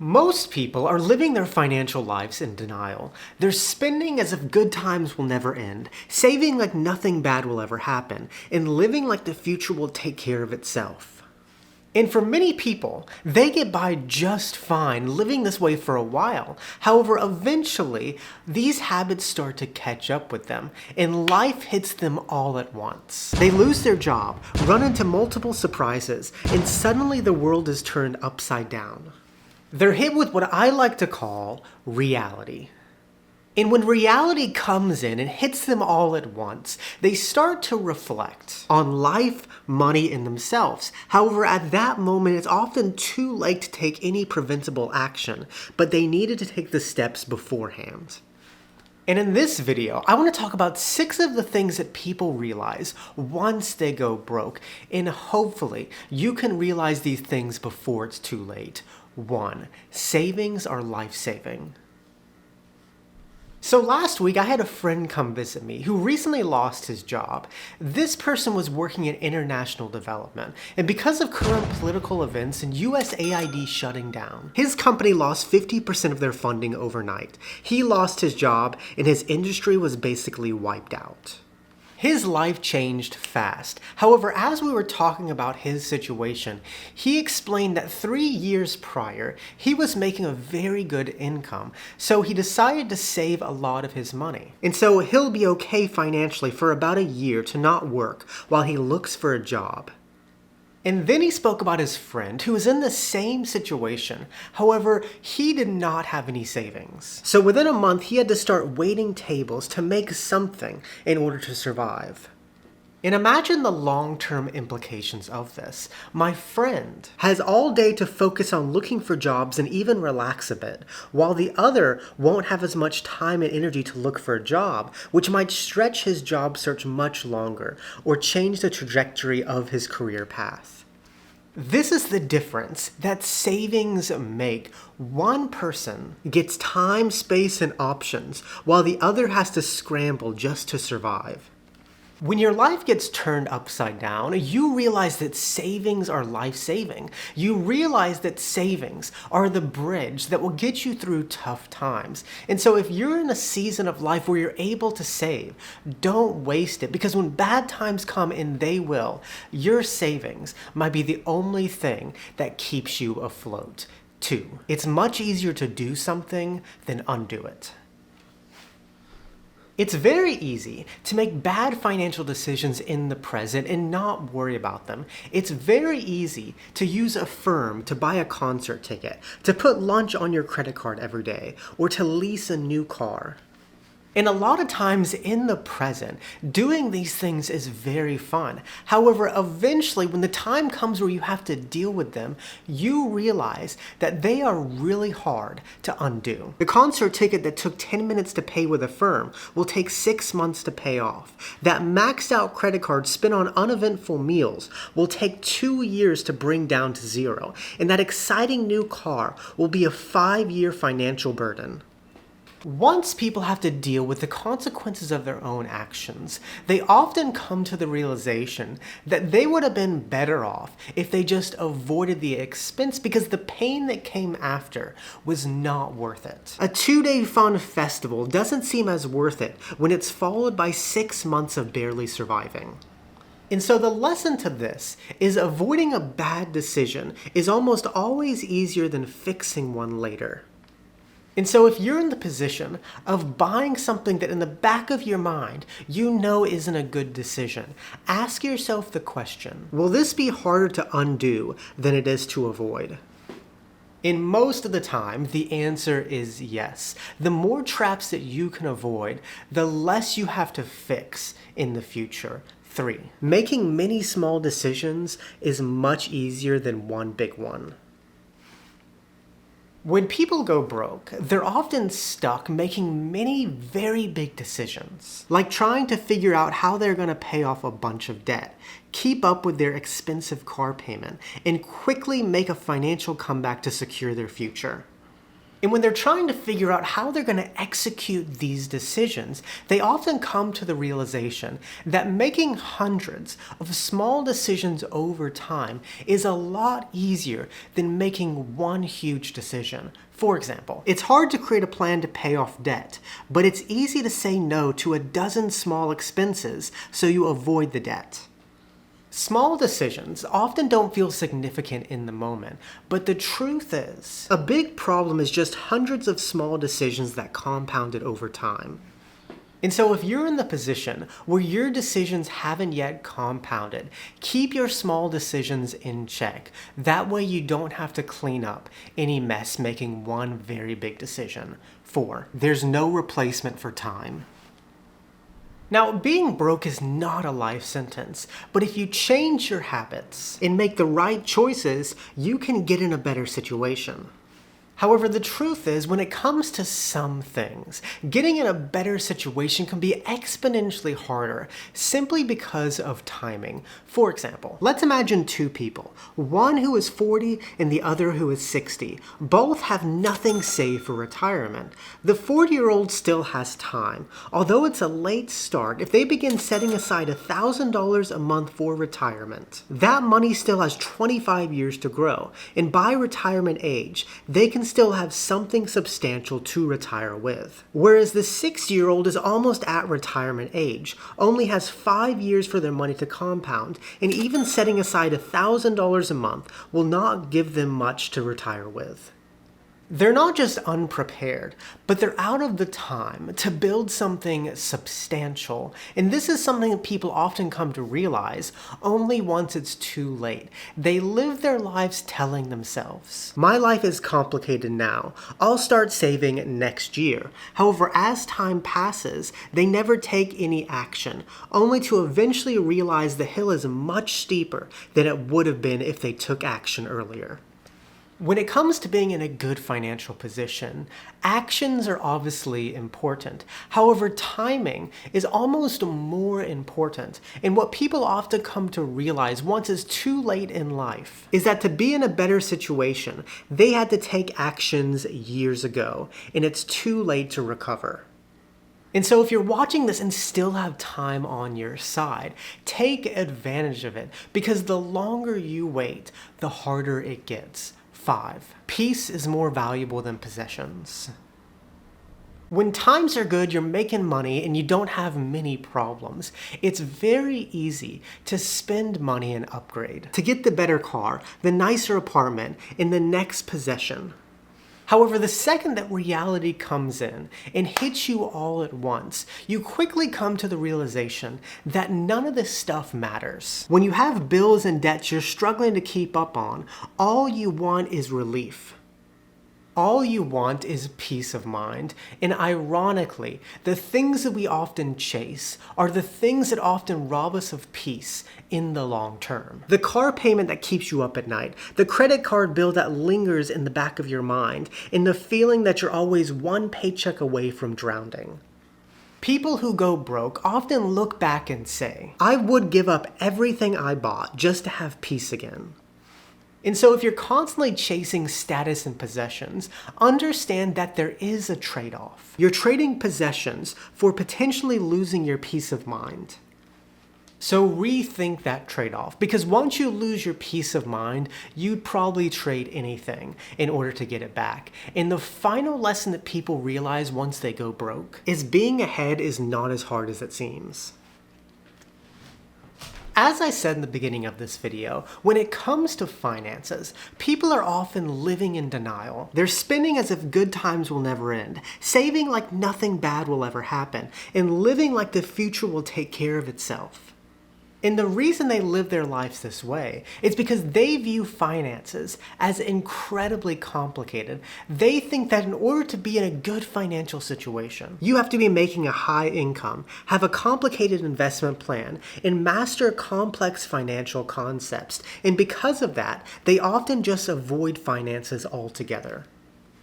Most people are living their financial lives in denial. They're spending as if good times will never end, saving like nothing bad will ever happen, and living like the future will take care of itself. And for many people, they get by just fine living this way for a while. However, eventually, these habits start to catch up with them, and life hits them all at once. They lose their job, run into multiple surprises, and suddenly the world is turned upside down. They're hit with what I like to call reality. And when reality comes in and hits them all at once, they start to reflect on life, money, and themselves. However, at that moment, it's often too late to take any preventable action, but they needed to take the steps beforehand. And in this video, I want to talk about 6 of the things that people realize once they go broke, and hopefully you can realize these things before it's too late. 1. Savings are life-saving. So last week, I had a friend come visit me who recently lost his job. This person was working in international development, and because of current political events and USAID shutting down, his company lost 50% of their funding overnight. He lost his job, and his industry was basically wiped out. His life changed fast. However, as we were talking about his situation, he explained that 3 years prior, he was making a very good income, so he decided to save a lot of his money. And so he'll be okay financially for about a year to not work while he looks for a job. And then he spoke about his friend who was in the same situation. However, he did not have any savings. So within a month, he had to start waiting tables to make something in order to survive. And imagine the long-term implications of this. My friend has all day to focus on looking for jobs and even relax a bit, while the other won't have as much time and energy to look for a job, which might stretch his job search much longer or change the trajectory of his career path. This is the difference that savings make. One person gets time, space, and options, while the other has to scramble just to survive. When your life gets turned upside down, you realize that savings are life-saving. You realize that savings are the bridge that will get you through tough times. And so if you're in a season of life where you're able to save, don't waste it, because when bad times come, and they will, your savings might be the only thing that keeps you afloat. 2. It's much easier to do something than undo it. It's very easy to make bad financial decisions in the present and not worry about them. It's very easy to use Affirm to buy a concert ticket, to put lunch on your credit card every day, or to lease a new car. And a lot of times in the present, doing these things is very fun. However, eventually, when the time comes where you have to deal with them, you realize that they are really hard to undo. The concert ticket that took 10 minutes to pay with Affirm will take 6 months to pay off. That maxed out credit card spent on uneventful meals will take 2 years to bring down to 0. And that exciting new car will be a 5-year financial burden. Once people have to deal with the consequences of their own actions, they often come to the realization that they would have been better off if they just avoided the expense, because the pain that came after was not worth it. A 2-day fun festival doesn't seem as worth it when it's followed by 6 months of barely surviving. And so the lesson to this is avoiding a bad decision is almost always easier than fixing one later. And so if you're in the position of buying something that in the back of your mind you know isn't a good decision, ask yourself the question, will this be harder to undo than it is to avoid? And most of the time, the answer is yes. The more traps that you can avoid, the less you have to fix in the future. 3. Making many small decisions is much easier than one big one. When people go broke, they're often stuck making many very big decisions, like trying to figure out how they're going to pay off a bunch of debt, keep up with their expensive car payment, and quickly make a financial comeback to secure their future. And when they're trying to figure out how they're going to execute these decisions, they often come to the realization that making hundreds of small decisions over time is a lot easier than making one huge decision. For example, it's hard to create a plan to pay off debt, but it's easy to say no to a dozen small expenses so you avoid the debt. Small decisions often don't feel significant in the moment, but the truth is, a big problem is just hundreds of small decisions that compounded over time. And so if you're in the position where your decisions haven't yet compounded, keep your small decisions in check. That way you don't have to clean up any mess making one very big decision. 4. There's no replacement for time. Now, being broke is not a life sentence, but if you change your habits and make the right choices, you can get in a better situation. However, the truth is, when it comes to some things, getting in a better situation can be exponentially harder simply because of timing. For example, let's imagine two people, one who is 40 and the other who is 60. Both have nothing saved for retirement. The 40-year-old still has time. Although it's a late start, if they begin setting aside $1,000 a month for retirement, that money still has 25 years to grow, and by retirement age, they can still have something substantial to retire with. Whereas the 60-year-old is almost at retirement age, only has 5 years for their money to compound, and even setting aside $1,000 a month will not give them much to retire with. They're not just unprepared, but they're out of the time to build something substantial. And this is something that people often come to realize only once it's too late. They live their lives telling themselves, my life is complicated now. I'll start saving next year. However, as time passes, they never take any action, only to eventually realize the hill is much steeper than it would have been if they took action earlier. When it comes to being in a good financial position, actions are obviously important. However, timing is almost more important. And what people often come to realize once it's too late in life is that to be in a better situation, they had to take actions years ago, and it's too late to recover. And so if you're watching this and still have time on your side, take advantage of it, because the longer you wait, the harder it gets. 5. Peace is more valuable than possessions. When times are good, you're making money and you don't have many problems, it's very easy to spend money and upgrade, to get the better car, the nicer apartment, and the next possession. However, the second that reality comes in and hits you all at once, you quickly come to the realization that none of this stuff matters. When you have bills and debts you're struggling to keep up on, all you want is relief. All you want is peace of mind, and ironically, the things that we often chase are the things that often rob us of peace in the long term. The car payment that keeps you up at night, the credit card bill that lingers in the back of your mind, and the feeling that you're always one paycheck away from drowning. People who go broke often look back and say, I would give up everything I bought just to have peace again. And so if you're constantly chasing status and possessions, understand that there is a trade-off. You're trading possessions for potentially losing your peace of mind. So rethink that trade-off, because once you lose your peace of mind, you'd probably trade anything in order to get it back. And the final lesson that people realize once they go broke is being ahead is not as hard as it seems. As I said in the beginning of this video, when it comes to finances, people are often living in denial. They're spending as if good times will never end, saving like nothing bad will ever happen, and living like the future will take care of itself. And the reason they live their lives this way is because they view finances as incredibly complicated. They think that in order to be in a good financial situation, you have to be making a high income, have a complicated investment plan, and master complex financial concepts. And because of that, they often just avoid finances altogether.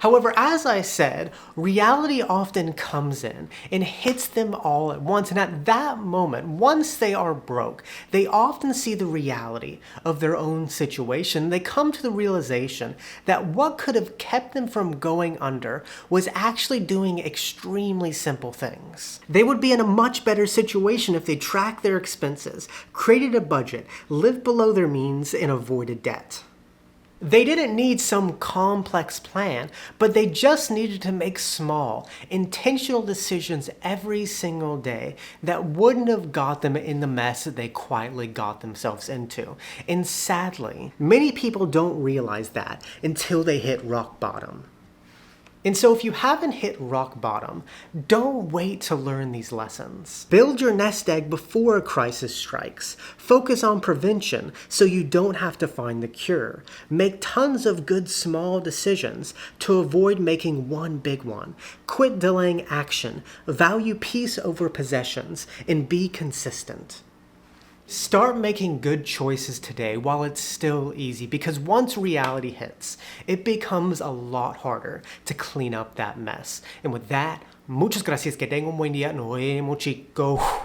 However, as I said, reality often comes in and hits them all at once, and at that moment, once they are broke, they often see the reality of their own situation. They come to the realization that what could have kept them from going under was actually doing extremely simple things. They would be in a much better situation if they tracked their expenses, created a budget, lived below their means, and avoided debt. They didn't need some complex plan, but they just needed to make small, intentional decisions every single day that wouldn't have got them in the mess that they quietly got themselves into. And sadly, many people don't realize that until they hit rock bottom. And so if you haven't hit rock bottom, don't wait to learn these lessons. Build your nest egg before a crisis strikes. Focus on prevention so you don't have to find the cure. Make tons of good small decisions to avoid making one big one. Quit delaying action. Value peace over possessions, and be consistent. Start making good choices today while it's still easy, because once reality hits, it becomes a lot harder to clean up that mess. And with that, muchas gracias, que tengan un buen día, nos vemos chicos.